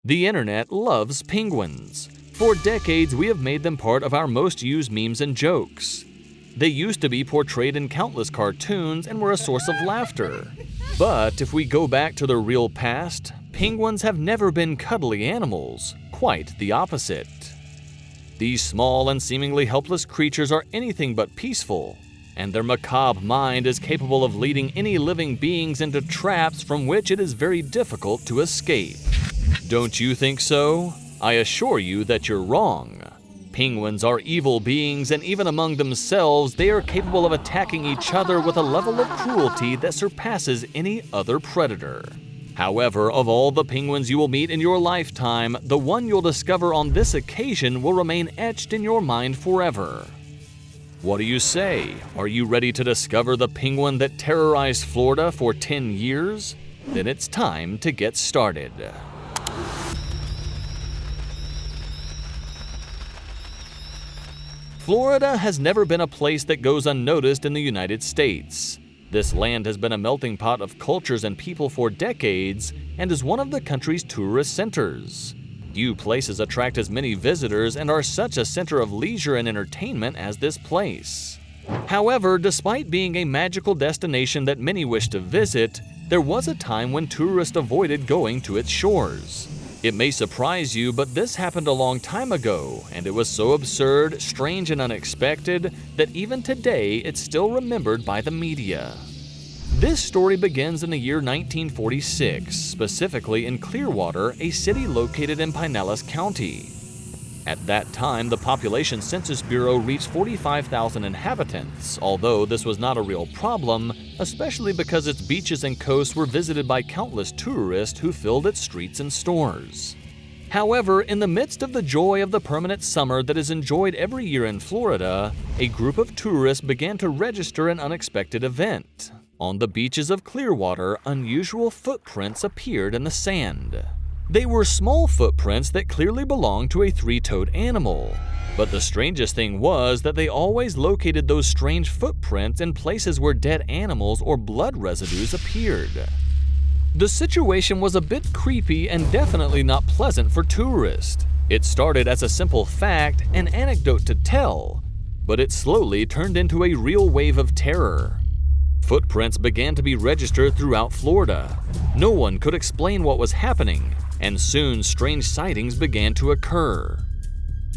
The internet loves penguins. For decades, we have made them part of our most used memes and jokes. They used to be portrayed in countless cartoons and were a source of laughter. But if we go back to the real past, penguins have never been cuddly animals, quite the opposite. These small and seemingly helpless creatures are anything but peaceful, and their macabre mind is capable of leading any living beings into traps from which it is very difficult to escape. Don't you think so? I assure you that you're wrong. Penguins are evil beings, and even among themselves, they are capable of attacking each other with a level of cruelty that surpasses any other predator. However, of all the penguins you will meet in your lifetime, the one you'll discover on this occasion will remain etched in your mind forever. What do you say? Are you ready to discover the penguin that terrorized Florida for 10 years? Then it's time to get started. Florida has never been a place that goes unnoticed in the United States. This land has been a melting pot of cultures and people for decades and is one of the country's tourist centers. Few places attract as many visitors and are such a center of leisure and entertainment as this place. However, despite being a magical destination that many wish to visit, there was a time when tourists avoided going to its shores. It may surprise you, but this happened a long time ago, and it was so absurd, strange, and unexpected that even today it's still remembered by the media. This story begins in the year 1946, specifically in Clearwater, a city located in Pinellas County. At that time, the Population Census Bureau reached 45,000 inhabitants, although this was not a real problem, especially because its beaches and coasts were visited by countless tourists who filled its streets and stores. However, in the midst of the joy of the permanent summer that is enjoyed every year in Florida, a group of tourists began to register an unexpected event. On the beaches of Clearwater, unusual footprints appeared in the sand. They were small footprints that clearly belonged to a three-toed animal. But the strangest thing was that they always located those strange footprints in places where dead animals or blood residues appeared. The situation was a bit creepy and definitely not pleasant for tourists. It started as a simple fact, an anecdote to tell, but it slowly turned into a real wave of terror. Footprints began to be registered throughout Florida. No one could explain what was happening, and soon strange sightings began to occur.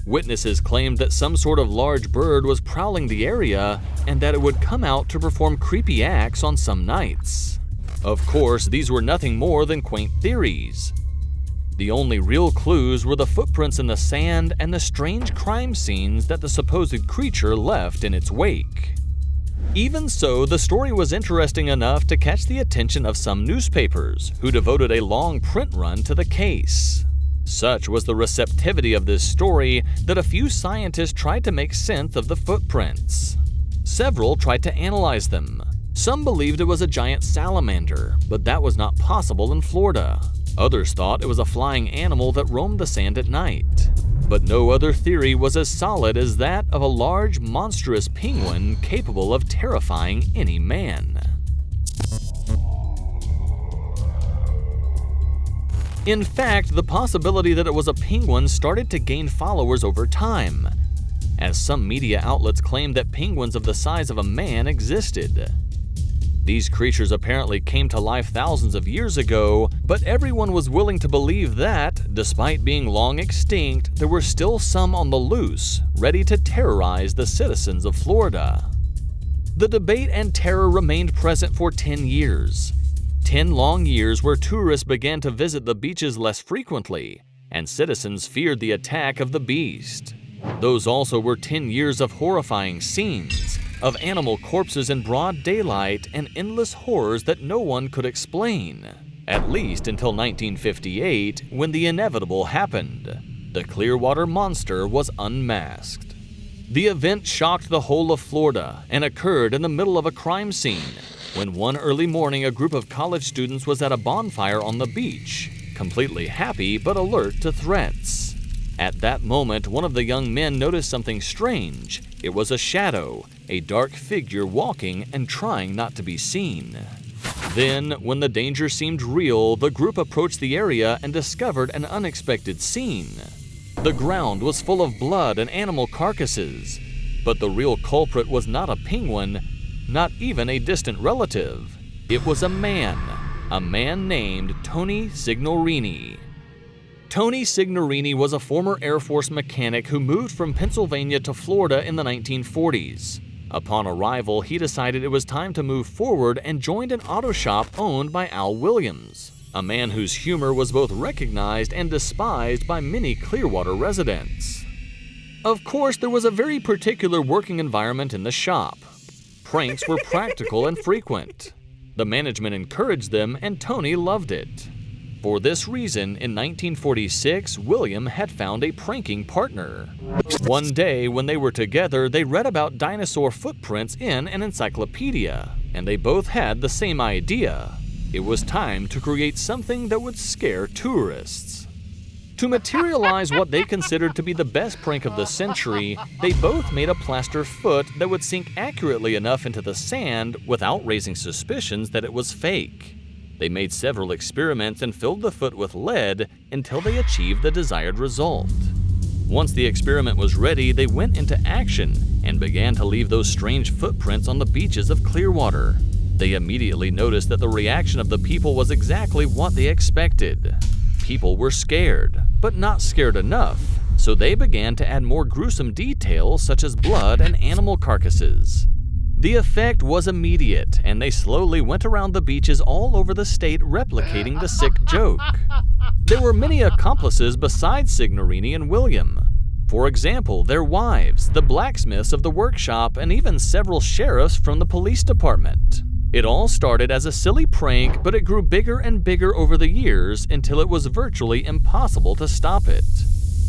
Witnesses claimed that some sort of large bird was prowling the area and that it would come out to perform creepy acts on some nights. Of course, these were nothing more than quaint theories. The only real clues were the footprints in the sand and the strange crime scenes that the supposed creature left in its wake. Even so, the story was interesting enough to catch the attention of some newspapers, who devoted a long print run to the case. Such was the receptivity of this story that a few scientists tried to make sense of the footprints. Several tried to analyze them. Some believed it was a giant salamander, but that was not possible in Florida. Others thought it was a flying animal that roamed the sand at night. But no other theory was as solid as that of a large, monstrous penguin capable of terrifying any man. In fact, the possibility that it was a penguin started to gain followers over time, as some media outlets claimed that penguins of the size of a man existed. These creatures apparently came to life thousands of years ago, but everyone was willing to believe that, despite being long extinct, there were still some on the loose, ready to terrorize the citizens of Florida. The debate and terror remained present for 10 years. 10 long years where tourists began to visit the beaches less frequently, and citizens feared the attack of the beast. Those also were 10 years of horrifying scenes, of animal corpses in broad daylight and endless horrors that no one could explain, at least until 1958, when the inevitable happened. The Clearwater Monster was unmasked. The event shocked the whole of Florida and occurred in the middle of a crime scene, when one early morning a group of college students was at a bonfire on the beach, completely happy but alert to threats. At that moment, one of the young men noticed something strange. It was a shadow, a dark figure walking and trying not to be seen. Then, when the danger seemed real, the group approached the area and discovered an unexpected scene. The ground was full of blood and animal carcasses, but the real culprit was not a penguin, not even a distant relative. It was a man named Tony Signorini. Tony Signorini was a former Air Force mechanic who moved from Pennsylvania to Florida in the 1940s. Upon arrival, he decided it was time to move forward and joined an auto shop owned by Al Williams, a man whose humor was both recognized and despised by many Clearwater residents. Of course, there was a very particular working environment in the shop. Pranks were practical and frequent. The management encouraged them, and Tony loved it. For this reason, in 1946, William had found a pranking partner. One day, when they were together, they read about dinosaur footprints in an encyclopedia, and they both had the same idea. It was time to create something that would scare tourists. To materialize what they considered to be the best prank of the century, they both made a plaster foot that would sink accurately enough into the sand without raising suspicions that it was fake. They made several experiments and filled the foot with lead until they achieved the desired result. Once the experiment was ready, they went into action and began to leave those strange footprints on the beaches of Clearwater. They immediately noticed that the reaction of the people was exactly what they expected. People were scared, but not scared enough, so they began to add more gruesome details such as blood and animal carcasses. The effect was immediate, and they slowly went around the beaches all over the state replicating the sick joke. There were many accomplices besides Signorini and William. For example, their wives, the blacksmiths of the workshop, and even several sheriffs from the police department. It all started as a silly prank, but it grew bigger and bigger over the years until it was virtually impossible to stop it.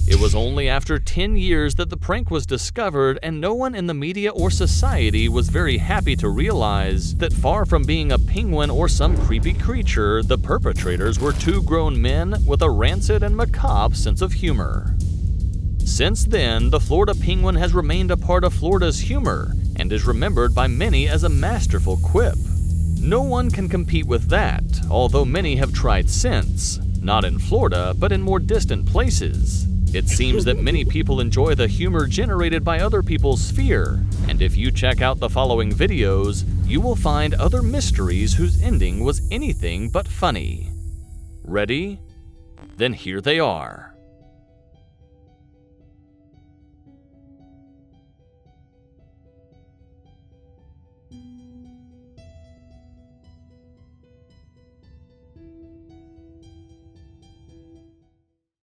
It was only after 10 years that the prank was discovered, and no one in the media or society was very happy to realize that far from being a penguin or some creepy creature, the perpetrators were two grown men with a rancid and macabre sense of humor. Since then, the Florida penguin has remained a part of Florida's humor and is remembered by many as a masterful quip. No one can compete with that, although many have tried since, not in Florida, but in more distant places. It seems that many people enjoy the humor generated by other people's fear, and if you check out the following videos, you will find other mysteries whose ending was anything but funny. Ready? Then here they are.